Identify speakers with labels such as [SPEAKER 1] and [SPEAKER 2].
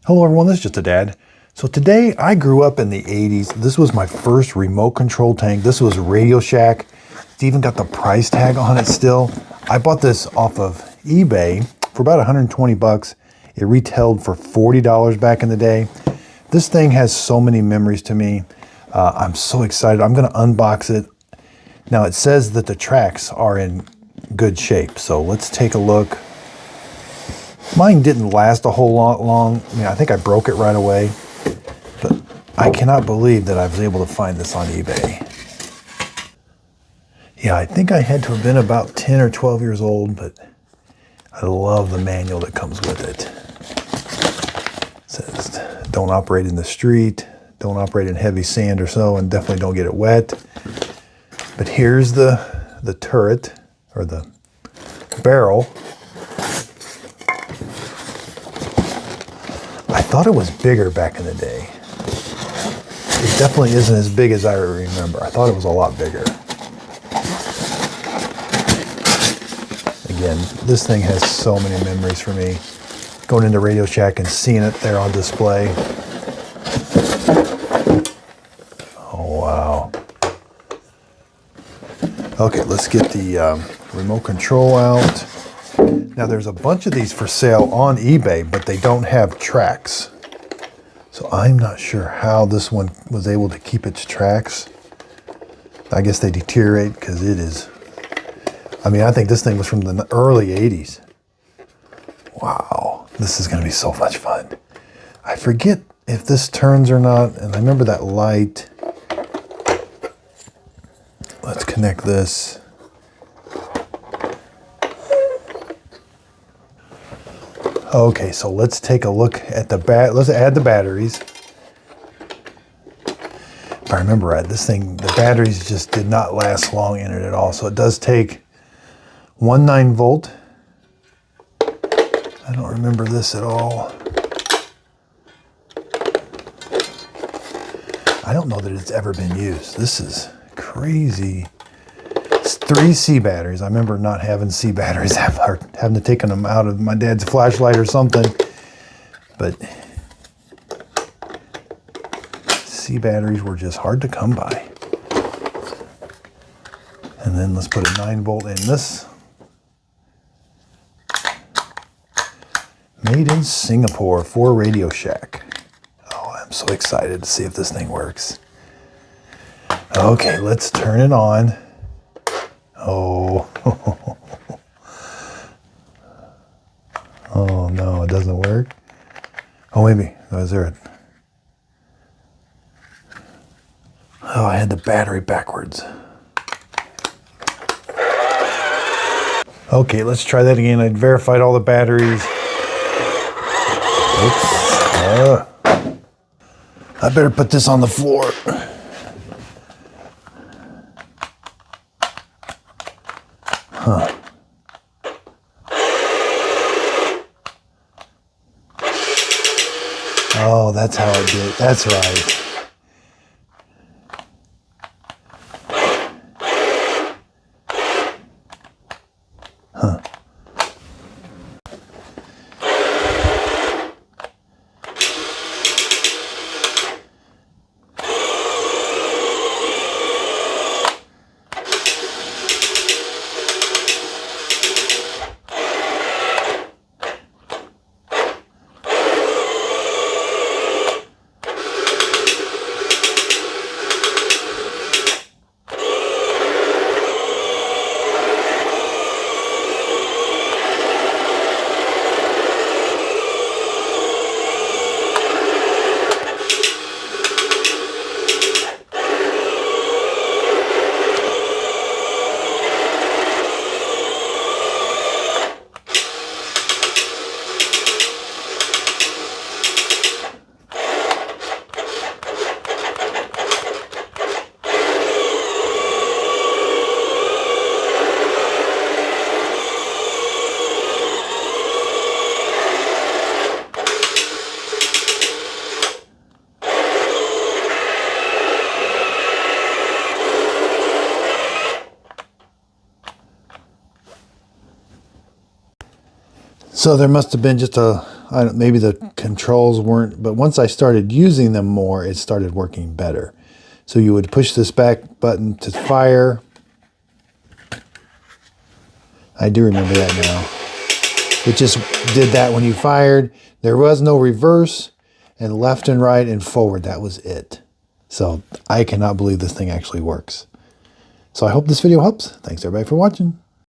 [SPEAKER 1] Hello everyone, this is Just a Dad. So today I grew up in the 80s. This was my first remote control tank. This was Radio Shack. It's even got the price tag on it still. I bought this off of eBay for about 120 bucks. It retailed for $40 back in the day. This thing has so many memories to me. I'm so excited. I'm gonna unbox it. Now it says that the tracks are in good shape. So let's take a look. Mine didn't last a whole lot long. I mean, I think I broke it right away, but I cannot believe that I was able to find this on eBay. Yeah, I think I had to have been about 10 or 12 years old, but I love the manual that comes with it. It says, don't operate in the street, don't operate in heavy sand or so, and definitely don't get it wet. But here's the turret, or the barrel. I thought it was bigger back in the day. It definitely isn't as big as I remember. I thought it was a lot bigger. Again, this thing has so many memories for me. Going into Radio Shack and seeing it there on display. Oh, wow. Okay, let's get the remote control out. Now there's a bunch of these for sale on eBay, but they don't have tracks. So I'm not sure how this one was able to keep its tracks. I guess they deteriorate because it is, I mean, I think this thing was from the early 80s. Wow, this is gonna be so much fun. I forget if this turns or not, and I remember that light. Let's connect this. Okay, so let's take a look at the let's add the batteries. If I remember right, this thing, the batteries just did not last long in it at all. So it does take 1.9 volt. I don't remember this at all. I don't know that it's ever been used. This is crazy. It's 3 C batteries. I remember not having C batteries, having to take them out of my dad's flashlight or something. But C batteries were just hard to come by. And then let's put a 9 volt in this. Made in Singapore for Radio Shack. Oh, I'm so excited to see if this thing works. Okay, let's turn it on. Oh. Oh no, it doesn't work. Oh, maybe. Oh, is there a... Oh, I had the battery backwards. Okay, let's try that again. I verified all the batteries. Oops. I better put this on the floor. Huh. Oh, that's how I did it. That's right. Huh. So there must have been just a maybe the controls weren't, but once I started using them more, it started working better. So you would push this back button to fire. I do remember that now. It just did that when you fired. There was no reverse and left and right and forward. That was it. So I cannot believe this thing actually works. So I hope this video helps. Thanks everybody for watching.